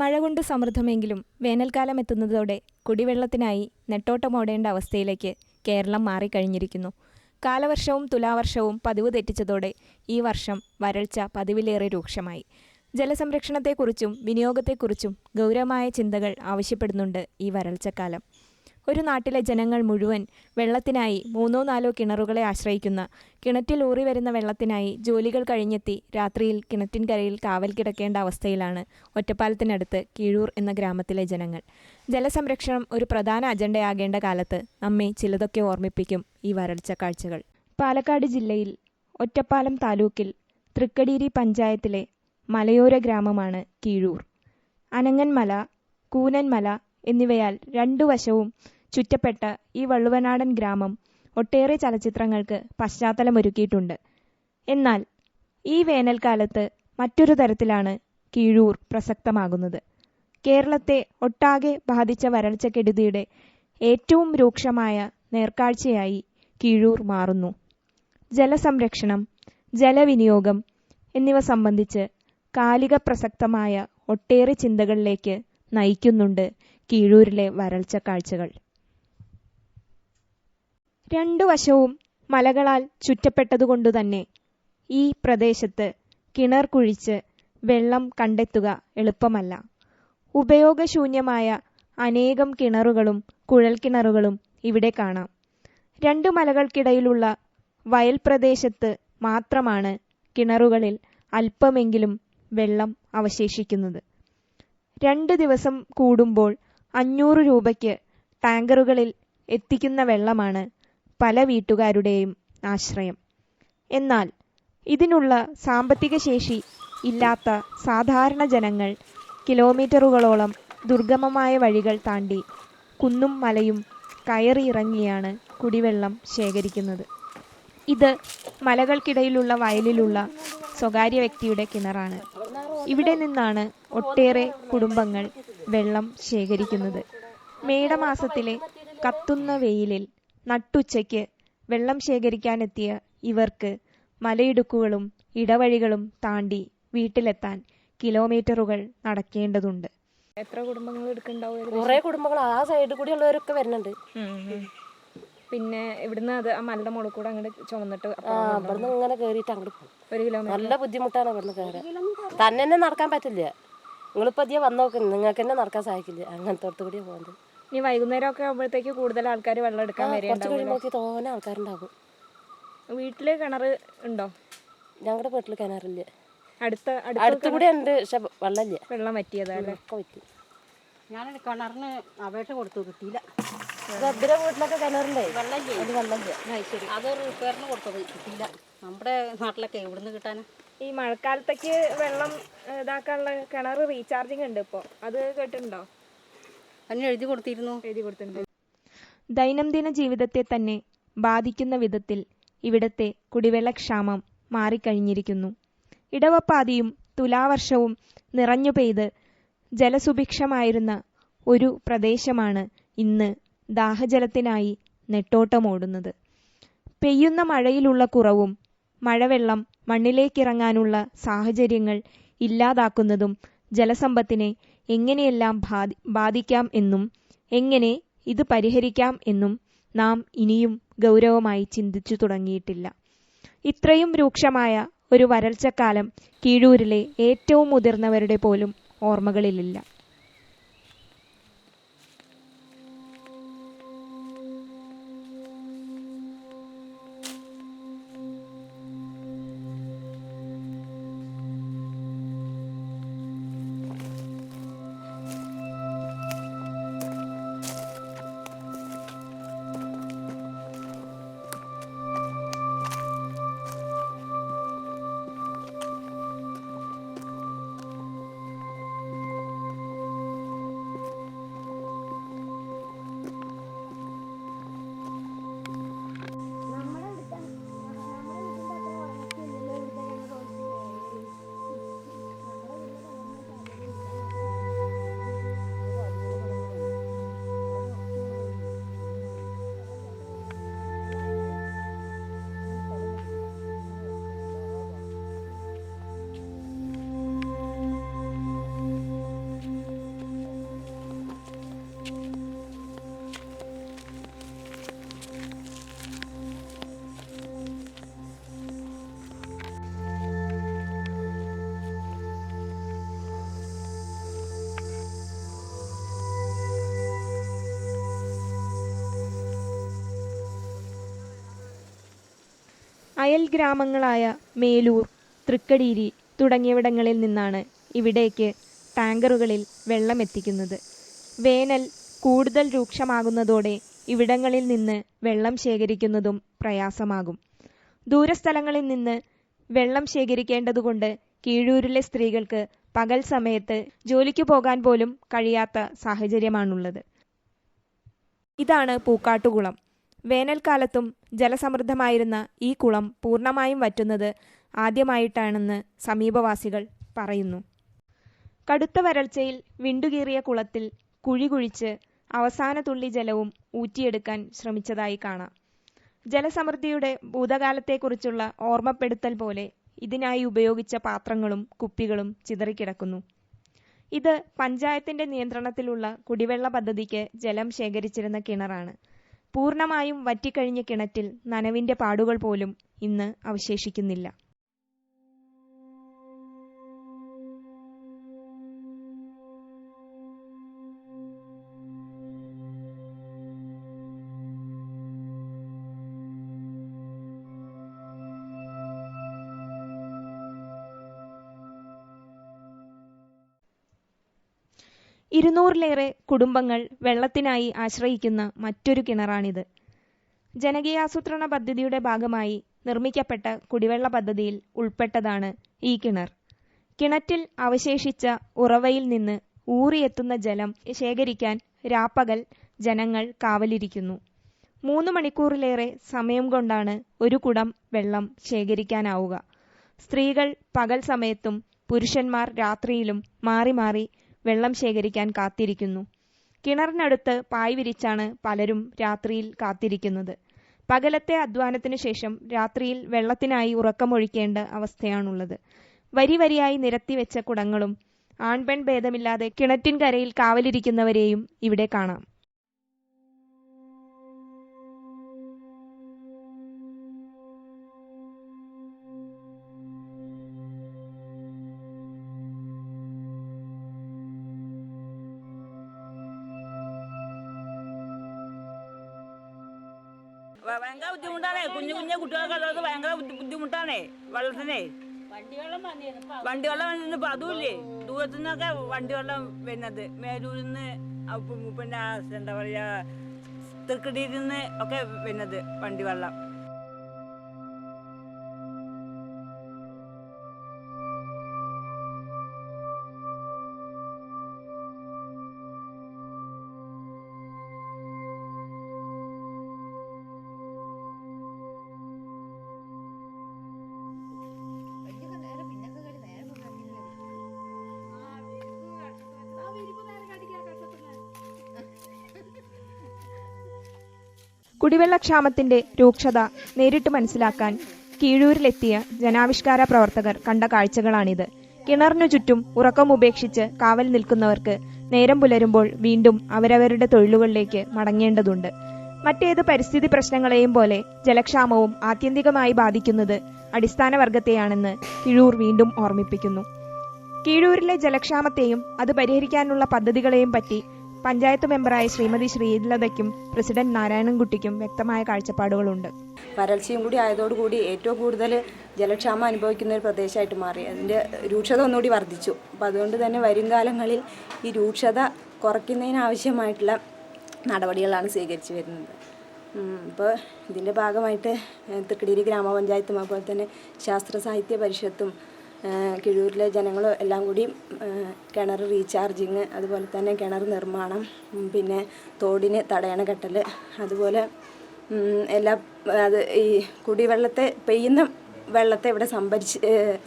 മഴ കൊണ്ട് സമൃദ്ധമെങ്കിലും വേനൽക്കാലം എത്തുന്നതോടെ കുടിവെള്ളത്തിനായി നെട്ടോട്ടമോടേണ്ട അവസ്ഥയിലേക്ക് കേരളം മാറിക്കഴിഞ്ഞിരിക്കുന്നു. കാലവർഷവും തുലാവർഷവും പതിവ് തെറ്റിച്ചതോടെ ഈ വർഷം വരൾച്ച പതിവിലേറെ രൂക്ഷമായി. ജലസംരക്ഷണത്തെക്കുറിച്ചും വിനിയോഗത്തെക്കുറിച്ചും ഗൗരവമായ ചിന്തകൾ ആവശ്യപ്പെടുന്നുണ്ട് ഈ വരൾച്ചക്കാലം. ഒരു നാട്ടിലെ ജനങ്ങൾ മുഴുവൻ വെള്ളത്തിനായി 3-4 കിണറുകളെ ആശ്രയിക്കുന്ന, കിണറ്റിൽ ഊറി വരുന്ന വെള്ളത്തിനായി ജോലികൾ കഴിഞ്ഞെത്തി രാത്രിയിൽ കിണറ്റിൻകരയിൽ കാവൽ കിടക്കേണ്ട അവസ്ഥയിലാണ് ഒറ്റപ്പാലത്തിനടുത്ത് കീഴൂർ എന്ന ഗ്രാമത്തിലെ ജനങ്ങൾ. ജലസംരക്ഷണം ഒരു പ്രധാന അജണ്ടയാകേണ്ട കാലത്ത് നമ്മെ ചിലതൊക്കെ ഓർമ്മിപ്പിക്കും ഈ വരൾച്ച കാഴ്ചകൾ. പാലക്കാട് ജില്ലയിൽ ഒറ്റപ്പാലം താലൂക്കിൽ തൃക്കടീരി പഞ്ചായത്തിലെ മലയോര ഗ്രാമമാണ് കീഴൂർ. അനങ്ങൻമല, കൂനൻമല എന്നിവയാൽ രണ്ടു വശവും ചുറ്റപ്പെട്ട ഈ വള്ളുവനാടൻ ഗ്രാമം ഒട്ടേറെ ചലച്ചിത്രങ്ങൾക്ക് പശ്ചാത്തലമൊരുക്കിയിട്ടുണ്ട്. എന്നാൽ ഈ വേനൽക്കാലത്ത് മറ്റൊരു തരത്തിലാണ് കീഴൂർ പ്രസക്തമാകുന്നത്. കേരളത്തെ ഒട്ടാകെ ബാധിച്ച വരൾച്ചക്കെടുതിയുടെ ഏറ്റവും രൂക്ഷമായ നേർക്കാഴ്ചയായി കീഴൂർ മാറുന്നു. ജലസംരക്ഷണം, ജലവിനിയോഗം എന്നിവ സംബന്ധിച്ച് കാലിക പ്രസക്തമായ ഒട്ടേറെ ചിന്തകളിലേക്ക് നയിക്കുന്നുണ്ട് കീഴൂരിലെ വരൾച്ച കാഴ്ചകൾ. രണ്ടു വശവും മലകളാൽ ചുറ്റപ്പെട്ടതുകൊണ്ടുതന്നെ ഈ പ്രദേശത്ത് കിണർ കുഴിച്ച് വെള്ളം കണ്ടെത്തുക എളുപ്പമല്ല. ഉപയോഗശൂന്യമായ അനേകം കിണറുകളും കുഴൽക്കിണറുകളും ഇവിടെ കാണാം. രണ്ടു മലകൾക്കിടയിലുള്ള വയൽ പ്രദേശത്ത് മാത്രമാണ് കിണറുകളിൽ അല്പമെങ്കിലും വെള്ളം അവശേഷിക്കുന്നത്. 2 ദിവസം കൂടുമ്പോൾ 500 രൂപയ്ക്ക് ടാങ്കറുകളിൽ എത്തിക്കുന്ന വെള്ളമാണ് പല വീട്ടുകാരുടെയും ആശ്രയം. എന്നാൽ ഇതിനുള്ള സാമ്പത്തിക ശേഷി ഇല്ലാത്ത സാധാരണ ജനങ്ങൾ കിലോമീറ്ററുകളോളം ദുർഗമമായ വഴികൾ താണ്ടി കുന്നും മലയും കയറിയിറങ്ങിയാണ് കുടിവെള്ളം ശേഖരിക്കുന്നത്. ഇത് മലകൾക്കിടയിലുള്ള വയലിലുള്ള സ്വകാര്യ വ്യക്തിയുടെ കിണറാണ്. ഇവിടെ നിന്നാണ് ഒട്ടേറെ കുടുംബങ്ങൾ വെള്ളം ശേഖരിക്കുന്നത്. മേടമാസത്തിലെ കത്തുന്ന വെയിലിൽ നട്ടുച്ചയ്ക്ക് വെള്ളം ശേഖരിക്കാനെത്തിയ ഇവർക്ക് മലയിടുക്കുകളും ഇടവഴികളും താണ്ടി വീട്ടിലെത്താൻ കിലോമീറ്ററുകൾ നടക്കേണ്ടതുണ്ട്. എത്ര കുടുംബങ്ങൾ എടുക്കുന്നുണ്ടാവും? കുറെ കുടുംബങ്ങൾ ആ സൈഡിൽ കൂടി ഉള്ളവരൊക്കെ വരുന്നുണ്ട്. പിന്നെ ഇവിടുന്ന് അത് ആ മലയുടെ മുകളിൽ കൂടെ അങ്ങോട്ട് ചുമന്നിട്ട് ഇവിടുന്ന് ഇങ്ങനെ കയറിയിട്ട് അങ്ങോട്ട് പോകും. 1 കിലോമീറ്റർ നല്ല ബുദ്ധിമുട്ടാണ് ഇവിടുന്ന് കയറാൻ. തന്നെ നടക്കാൻ പറ്റില്ല. നിങ്ങളിപ്പോൾ അധികം വന്ന് നോക്കുന്നു, നിങ്ങൾക്ക് തന്നെ നടക്കാൻ സാധിക്കില്ല. അങ്ങനത്തെ അടുത്ത് കൂടിയാണ് പോകുന്നത്. ഈ വൈകുന്നേരം ഒക്കെ ആകുമ്പോഴത്തേക്ക് കൂടുതൽ ആൾക്കാർ വെള്ളം എടുക്കാൻ കുറച്ച് കഴിയുമ്പോൾ തോനെ ആൾക്കാരുണ്ടാകും. വീട്ടില് കിണർ ഉണ്ടോ? ഞങ്ങളുടെ വീട്ടിൽ കിണറില്ല. അടുത്ത് കൂടെ ഉണ്ട്, പക്ഷെ വെള്ളമില്ല. വെള്ളം പറ്റിയതല്ലേ? പറ്റി. ഞാൻ കിണറിന് അപേക്ഷ കൊടുത്തു, കിട്ടിയില്ല. വീട്ടിലൊക്കെ കിണറില്ലേ, വെള്ളമില്ല. അത് റിപ്പയറിന് കൊടുത്തത് കിട്ടിയില്ല. നമ്മുടെ നാട്ടിലൊക്കെ എവിടുന്ന് കിട്ടാൻ? ഈ മഴക്കാലത്തേക്ക് വെള്ളം ഇതാക്കാനുള്ള കിണർ റീചാർജിങ് ഉണ്ട് ഇപ്പോൾ, അത് കേട്ടിട്ടുണ്ടോ? അതിന് എഴുതി കൊടുത്തിട്ടുണ്ട്. ദൈനംദിന ജീവിതത്തെ തന്നെ ബാധിക്കുന്ന വിധത്തിൽ ഇവിടത്തെ കുടിവെള്ളക്ഷാമം മാറിക്കഴിഞ്ഞിരിക്കുന്നു. ഇടവപ്പാതിയും തുലാവർഷവും നിറഞ്ഞു പെയ്ത് ജലസുഭിക്ഷമായിരുന്ന ഒരു പ്രദേശമാണ് ഇന്ന് ദാഹജലത്തിനായി നെട്ടോട്ടമോടുന്നത്. പെയ്യുന്ന മഴയിലുള്ള കുറവും മഴവെള്ളം മണ്ണിലേക്കിറങ്ങാനുള്ള സാഹചര്യങ്ങൾ ഇല്ലാതാക്കുന്നതും ജലസമ്പത്തിനെ എങ്ങനെയെല്ലാം ബാധിക്കാം എന്നും എങ്ങനെ ഇത് പരിഹരിക്കാം എന്നും നാം ഇനിയും ഗൗരവമായി ചിന്തിച്ചു തുടങ്ങിയിട്ടില്ല. ഇത്രയും രൂക്ഷമായ ഒരു വരൾച്ചക്കാലം കീഴൂരിലെ ഏറ്റവും മുതിർന്നവരുടെ പോലും ഓർമ്മകളിലില്ല. അയൽ ഗ്രാമങ്ങളായ മേലൂർ, തൃക്കടീരി തുടങ്ങിയവിടങ്ങളിൽ നിന്നാണ് ഇവിടേക്ക് ടാങ്കറുകളിൽ വെള്ളം എത്തിക്കുന്നത്. വേനൽ കൂടുതൽ രൂക്ഷമാകുന്നതോടെ ഇവിടങ്ങളിൽ നിന്ന് വെള്ളം ശേഖരിക്കുന്നതും പ്രയാസമാകും. ദൂരസ്ഥലങ്ങളിൽ നിന്ന് വെള്ളം ശേഖരിക്കേണ്ടതുകൊണ്ട് കീഴൂരിലെ സ്ത്രീകൾക്ക് പകൽ സമയത്ത് ജോലിക്ക് പോകാൻ പോലും കഴിയാത്ത സാഹചര്യമാണുള്ളത്. ഇതാണ് പൂക്കാട്ടുകുളം. വേനൽക്കാലത്തും ജലസമൃദ്ധമായിരുന്ന ഈ കുളം പൂർണ്ണമായും വറ്റുന്നത് ആദ്യമായിട്ടാണെന്ന് സമീപവാസികൾ പറയുന്നു. കടുത്ത വരൾച്ചയിൽ വിണ്ടുകീറിയ കുളത്തിൽ കുഴി കുഴിച്ച് അവസാന തുള്ളി ജലവും ഊറ്റിയെടുക്കാൻ ശ്രമിച്ചതായി കാണാം. ജലസമൃദ്ധിയുടെ ഭൂതകാലത്തെക്കുറിച്ചുള്ള ഓർമ്മപ്പെടുത്തൽ പോലെ ഇതിനായി ഉപയോഗിച്ച പാത്രങ്ങളും കുപ്പികളും ചിതറിക്കിടക്കുന്നു. ഇത് പഞ്ചായത്തിന്റെ നിയന്ത്രണത്തിലുള്ള കുടിവെള്ള പദ്ധതിക്ക് ജലം ശേഖരിച്ചിരുന്ന കിണറാണ്. പൂർണ്ണമായും വറ്റിക്കഴിഞ്ഞ കിണറ്റിൽ നനവിന്റെ പാടുകൾ പോലും ഇന്ന് അവശേഷിക്കുന്നില്ല. ഇരുന്നൂറിലേറെ കുടുംബങ്ങൾ വെള്ളത്തിനായി ആശ്രയിക്കുന്ന മറ്റൊരു കിണറാണിത്. ജനകീയാസൂത്രണ പദ്ധതിയുടെ ഭാഗമായി നിർമ്മിക്കപ്പെട്ട കുടിവെള്ള പദ്ധതിയിൽ ഉൾപ്പെട്ടതാണ് ഈ കിണർ. കിണറ്റിൽ അവശേഷിച്ച ഉറവയിൽ നിന്ന് ഊറിയെത്തുന്ന ജലം ശേഖരിക്കാൻ രാപ്പകൽ ജനങ്ങൾ കാവലിരിക്കുന്നു. 3 മണിക്കൂറിലേറെ സമയം കൊണ്ടാണ് ഒരു കുടം വെള്ളം ശേഖരിക്കാനാവുക. സ്ത്രീകൾ പകൽ സമയത്തും പുരുഷന്മാർ രാത്രിയിലും മാറി മാറി വെള്ളം ശേഖരിക്കാൻ കാത്തിരിക്കുന്നു. കിണറിനടുത്ത് പായ് വിരിച്ചാണ് പലരും രാത്രിയിൽ കാത്തിരിക്കുന്നത്. പകലത്തെ അധ്വാനത്തിനു ശേഷം രാത്രിയിൽ വെള്ളത്തിനായി ഉറക്കമൊഴിക്കേണ്ട അവസ്ഥയാണുള്ളത്. വരി വരിയായി നിരത്തിവെച്ച കുടങ്ങളും ആൺപെൺ ഭേദമില്ലാതെ കിണറ്റിൻകരയിൽ കാവലിരിക്കുന്നവരെയും ഇവിടെ കാണാം. ഭയങ്കര ബുദ്ധിമുട്ടാണേ. കുഞ്ഞു കുഞ്ഞു കുട്ടികളൊക്കെ ഉള്ളത് ഭയങ്കര ബുദ്ധിമുട്ടാണേ വെള്ളത്തിനെ. വണ്ടിവെള്ളം വരുന്നത് അതുമില്ലേ. ദൂരത്തു നിന്നൊക്കെ വണ്ടിവെള്ളം വരുന്നത്. മേലൂരിൽ നിന്ന് പിന്നെ എന്താ പറയാ തൃക്കടിയിൽ നിന്ന് ഒക്കെ വരുന്നത് വണ്ടിവെള്ളം. കുടിവെള്ളക്ഷാമത്തിന്റെ രൂക്ഷത നേരിട്ട് മനസ്സിലാക്കാൻ കീഴൂരിലെത്തിയ ജനാവിഷ്കാര പ്രവർത്തകർ കണ്ട കാഴ്ചകളാണിത്. കിണറിനു ചുറ്റും ഉറക്കം ഉപേക്ഷിച്ച് കാവൽ നിൽക്കുന്നവർക്ക് നേരം പുലരുമ്പോൾ വീണ്ടും അവരവരുടെ തൊഴിലുകളിലേക്ക് മടങ്ങേണ്ടതുണ്ട്. മറ്റേത് പരിസ്ഥിതി പ്രശ്നങ്ങളെയും പോലെ ജലക്ഷാമവും ആത്യന്തികമായി ബാധിക്കുന്നത് അടിസ്ഥാന വർഗത്തെയാണെന്ന് കീഴൂർ വീണ്ടും ഓർമ്മിപ്പിക്കുന്നു. കീഴൂരിലെ ജലക്ഷാമത്തെയും അത് പരിഹരിക്കാനുള്ള പദ്ധതികളെയും പറ്റി പഞ്ചായത്ത് മെമ്പറായ ശ്രീമതി ശ്രീലതയ്ക്കും പ്രസിഡന്റ് നാരായണൻകുട്ടിക്കും വ്യക്തമായ കാഴ്ചപ്പാടുകളുണ്ട്. വരൾച്ചയും കൂടി ആയതോടുകൂടി ഏറ്റവും കൂടുതൽ ജലക്ഷാമം അനുഭവിക്കുന്ന ഒരു പ്രദേശമായിട്ട് മാറി. അതിൻ്റെ രൂക്ഷത ഒന്നുകൂടി വർദ്ധിച്ചു. അപ്പോൾ അതുകൊണ്ട് തന്നെ വരും കാലങ്ങളിൽ ഈ രൂക്ഷത കുറയ്ക്കുന്നതിനാവശ്യമായിട്ടുള്ള നടപടികളാണ് സ്വീകരിച്ചു വരുന്നത്. ഇപ്പോൾ ഇതിൻ്റെ ഭാഗമായിട്ട് തൃക്കടീരി ഗ്രാമപഞ്ചായത്തും അതുപോലെ തന്നെ ശാസ്ത്ര സാഹിത്യ പരിഷത്തും കിഴൂരിലെ ജനങ്ങളും എല്ലാം കൂടി കിണർ റീചാർജിങ്, അതുപോലെ തന്നെ കിണർ നിർമ്മാണം, പിന്നെ തോടിന് തടയണ കെട്ടൽ, അതുപോലെ അത് ഈ കുടിവെള്ളത്തെ പെയ്യുന്ന വെള്ളത്തെ ഇവിടെ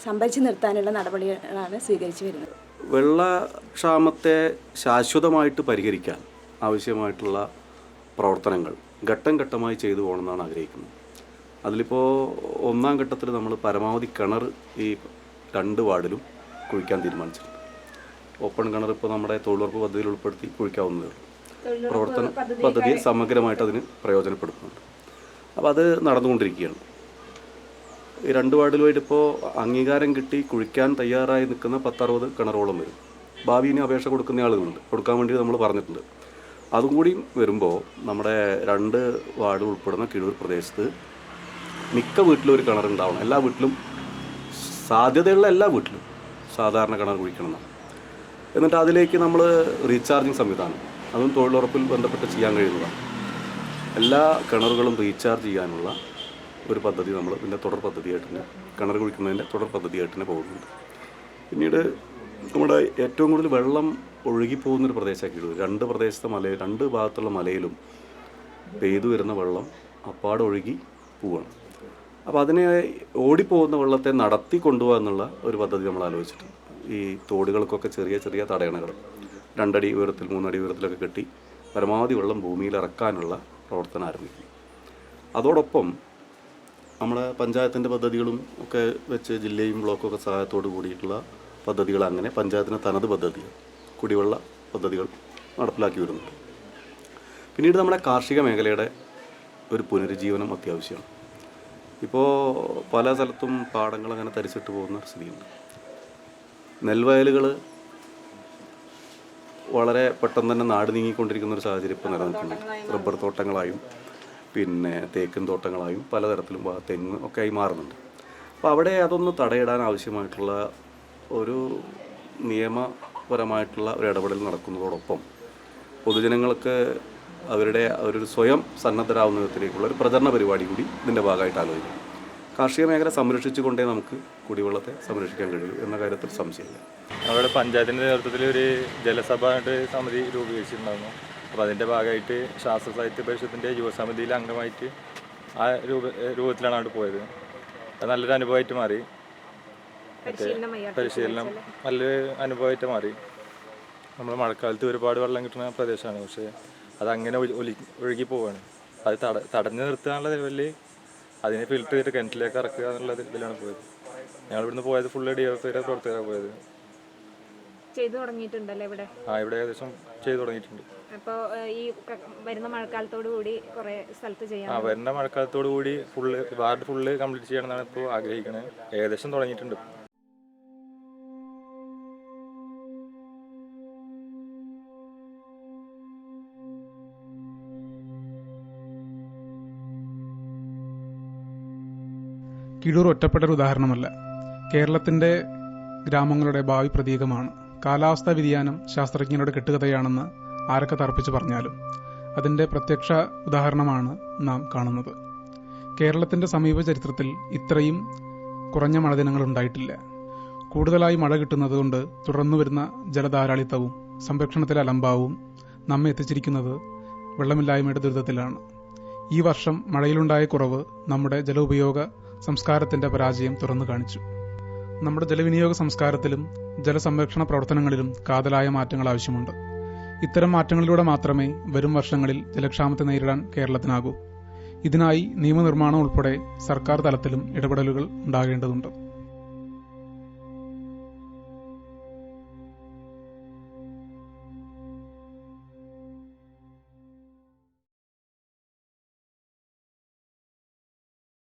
സംഭരിച്ച് നിർത്താനുള്ള നടപടികളാണ് സ്വീകരിച്ചു വരുന്നത്. വെള്ളക്ഷാമത്തെ ശാശ്വതമായിട്ട് പരിഹരിക്കാൻ ആവശ്യമായിട്ടുള്ള പ്രവർത്തനങ്ങൾ ഘട്ടം ഘട്ടമായി ചെയ്തു പോകണമെന്നാണ് ആഗ്രഹിക്കുന്നത്. അതിലിപ്പോൾ 1-ാം ഘട്ടത്തിൽ നമ്മൾ പരമാവധി കിണർ ഈ 2 വാർഡിലും കുഴിക്കാൻ തീരുമാനിച്ചിട്ടുണ്ട്. ഓപ്പൺ കിണർ ഇപ്പോൾ നമ്മുടെ തൊഴിലുറപ്പ് പദ്ധതിയിൽ ഉൾപ്പെടുത്തി കുഴിക്കാവുന്നതേ ഉള്ളൂ. പ്രവർത്തന പദ്ധതി സമഗ്രമായിട്ട് അതിന് പ്രയോജനപ്പെടുത്തുന്നുണ്ട്. അപ്പോൾ അത് നടന്നുകൊണ്ടിരിക്കുകയാണ്. ഈ 2 വാർഡിലുമായിട്ട് ഇപ്പോൾ അംഗീകാരം കിട്ടി കുഴിക്കാൻ തയ്യാറായി നിൽക്കുന്ന 10-60 കിണറോളം വരും. ഭാവിയിൽ അപേക്ഷ കൊടുക്കുന്ന ആളുകളുണ്ട്, കൊടുക്കാൻ വേണ്ടി നമ്മൾ പറഞ്ഞിട്ടുണ്ട്. അതും കൂടി വരുമ്പോൾ നമ്മുടെ 2 വാർഡ് ഉൾപ്പെടുന്ന കിഴൂർ പ്രദേശത്ത് മിക്ക വീട്ടിലും ഒരു കിണറുണ്ടാവണം. എല്ലാ വീട്ടിലും, സാധ്യതയുള്ള എല്ലാ വീട്ടിലും സാധാരണ കിണർ കുഴിക്കണം എന്നാണ്. എന്നിട്ട് അതിലേക്ക് നമ്മൾ റീചാർജിങ് സംവിധാനം, അതും തൊഴിലുറപ്പിൽ ബന്ധപ്പെട്ട് ചെയ്യാൻ കഴിയുന്നതാണ്. എല്ലാ കിണറുകളും റീചാർജ് ചെയ്യാനുള്ള ഒരു പദ്ധതി നമ്മൾ ഇതിൻ്റെ തുടർ പദ്ധതിയായിട്ട് തന്നെ, കിണർ കുഴിക്കുന്നതിൻ്റെ തുടർ പദ്ധതിയായിട്ട് തന്നെ പോകുന്നുണ്ട്. പിന്നീട് നമ്മുടെ ഏറ്റവും കൂടുതൽ വെള്ളം ഒഴുകിപ്പോകുന്നൊരു പ്രദേശമാക്കിയിട്ടുള്ളത്, രണ്ട് ഭാഗത്തുള്ള മലയിലും പെയ്തു വരുന്ന വെള്ളം അപ്പാടെ ഒഴുകി പോവുകയാണ്. അപ്പോൾ അതിനെ ഓടിപ്പോകുന്ന വെള്ളത്തെ നടത്തി കൊണ്ടുപോകുക എന്നുള്ള ഒരു പദ്ധതി നമ്മൾ ആലോചിച്ചിട്ടുണ്ട്. ഈ തോടുകൾക്കൊക്കെ ചെറിയ ചെറിയ തടയണകൾ 2 അടി ഉയരത്തിൽ 3 അടി ഉയരത്തിലൊക്കെ കെട്ടി പരമാവധി വെള്ളം ഭൂമിയിൽ ഇറക്കാനുള്ള പ്രവർത്തനം ആരംഭിക്കും. അതോടൊപ്പം നമ്മുടെ പഞ്ചായത്തിൻ്റെ പദ്ധതികളും ഒക്കെ വെച്ച് ജില്ലയും ബ്ലോക്കൊക്കെ സഹായത്തോട് കൂടിയിട്ടുള്ള പദ്ധതികൾ, അങ്ങനെ പഞ്ചായത്തിന് തനത് പദ്ധതികൾ, കുടിവെള്ള പദ്ധതികൾ നടപ്പിലാക്കി വരുന്നുണ്ട്. പിന്നീട് നമ്മുടെ കാർഷിക മേഖലയുടെ ഒരു പുനരുജ്ജീവനം അത്യാവശ്യമാണ്. ഇപ്പോൾ പല സ്ഥലത്തും പാടങ്ങൾ അങ്ങനെ തരിച്ചിട്ട് പോകുന്ന സ്ഥിതിയുണ്ട്. നെൽവയലുകൾ വളരെ പെട്ടെന്ന് തന്നെ നാട് നീങ്ങിക്കൊണ്ടിരിക്കുന്ന ഒരു സാഹചര്യം ഇപ്പോൾ നിലനിൽക്കുന്നുണ്ട്. റബ്ബർ തോട്ടങ്ങളായും പിന്നെ തേക്കിൻ തോട്ടങ്ങളായും പലതരത്തിലും തെങ്ങ് ഒക്കെ ആയി മാറുന്നുണ്ട്. അപ്പോൾ അവിടെ അതൊന്ന് തടയിടാൻ ആവശ്യമായിട്ടുള്ള ഒരു നിയമപരമായിട്ടുള്ള ഒരു ഇടപെടൽ നടക്കുന്നതോടൊപ്പം പൊതുജനങ്ങൾക്ക് അവരൊരു സ്വയം സന്നദ്ധരാകുന്ന വിധത്തിലേക്കുള്ള ഒരു പ്രചരണ പരിപാടി കൂടി ഇതിൻ്റെ ഭാഗമായിട്ട് ആലോചിക്കും. കാർഷിക മേഖല സംരക്ഷിച്ചുകൊണ്ടേ നമുക്ക് കുടിവെള്ളത്തെ സംരക്ഷിക്കാൻ കഴിയൂ എന്ന കാര്യത്തിൽ സംശയമില്ല. അവിടെ പഞ്ചായത്തിൻ്റെ നേതൃത്വത്തിൽ ഒരു ജലസഭയുടെ സമിതി രൂപീകരിച്ചിട്ടുണ്ടായിരുന്നു. അപ്പോൾ അതിൻ്റെ ഭാഗമായിട്ട് ശാസ്ത്ര സാഹിത്യ പരിഷത്തിൻ്റെ യുവസമിതിയിലെ അംഗമായിട്ട് ആ രൂപത്തിലാണ് അവിടെ പോയത്. അത് നല്ലൊരു അനുഭവമായിട്ട് മാറി. പരിശീലനം നല്ലൊരു അനുഭവമായിട്ട് മാറി. നമ്മൾ മഴക്കാലത്ത് ഒരുപാട് വെള്ളം കിട്ടുന്ന പ്രദേശമാണ്, പക്ഷേ അതങ്ങനെ ഒഴുകി പോവുകയാണ്. അത് തടഞ്ഞു നിർത്താനുള്ള ലെവലിൽ അതിനെ ഫിൽറ്റർ ചെയ്തിട്ട് കിണറ്റിലേക്ക് ഇറക്കുക എന്നുള്ള ഇതിലാണ് പോയത്. ഞങ്ങൾ ഇവിടുന്ന് പോയത് ഫുള്ള് DFIയുടെ പ്രവർത്തകരാണ് പോയത്. ചെയ്തു തുടങ്ങിയിട്ടുണ്ടല്ലോ ഇവിടെ? ഇവിടെ ഏകദേശം ചെയ്തു തുടങ്ങിയിട്ടുണ്ട്. അപ്പോൾ ഈ വരുന്ന മഴക്കാലത്തോടു കൂടി കുറേ സ്ഥലത്ത് ചെയ്യാം. വരുന്ന മഴക്കാലത്തോടു കൂടി വാർഡ് ഫുള്ള് കംപ്ലീറ്റ് ചെയ്യണമെന്നാണ് ഇപ്പോൾ ആഗ്രഹിക്കുന്നത്. ഏകദേശം തുടങ്ങിയിട്ടുണ്ട്. കിഴൂർ ഒറ്റപ്പെട്ട ഒരു ഉദാഹരണമല്ല. കേരളത്തിൻ്റെ ഗ്രാമങ്ങളുടെ ഭാവി പ്രതീകമാണ്. കാലാവസ്ഥാ വ്യതിയാനം ശാസ്ത്രജ്ഞരുടെ കെട്ടുകഥയാണെന്ന് ആരൊക്കെ തർപ്പിച്ച് പറഞ്ഞാലും അതിൻ്റെ പ്രത്യക്ഷ ഉദാഹരണമാണ് നാം കാണുന്നത്. കേരളത്തിൻ്റെ സമീപ ചരിത്രത്തിൽ ഇത്രയും കുറഞ്ഞ മഴദിനങ്ങൾ ഉണ്ടായിട്ടില്ല. കൂടുതലായി മഴ കിട്ടുന്നതുകൊണ്ട് തുടർന്നു വരുന്ന ജലധാരാളിത്തവും സംരക്ഷണത്തിലെ അലംഭാവവും നമ്മെ എത്തിച്ചിരിക്കുന്നത് വെള്ളമില്ലായ്മയുടെ ദുരിതത്തിലാണ്. ഈ വർഷം മഴയിലുണ്ടായ കുറവ് നമ്മുടെ ജലോപയോഗ സംസ്കാരത്തിൻ്റെ പരാജയം തുറന്നു കാണിച്ചു. നമ്മുടെ ജലവിനിയോഗ സംസ്കാരത്തിലും ജലസംരക്ഷണ പ്രവർത്തനങ്ങളിലും കാതലായ മാറ്റങ്ങൾ ആവശ്യമുണ്ട്. ഇത്തരം മാറ്റങ്ങളിലൂടെ മാത്രമേ വരും വർഷങ്ങളിൽ ജലക്ഷാമത്തെ നേരിടാൻ കേരളത്തിനാകൂ. ഇതിനായി നിയമനിർമ്മാണം ഉൾപ്പെടെ സർക്കാർ തലത്തിലും ഇടപെടലുകൾ ഉണ്ടാകേണ്ടതുണ്ട്.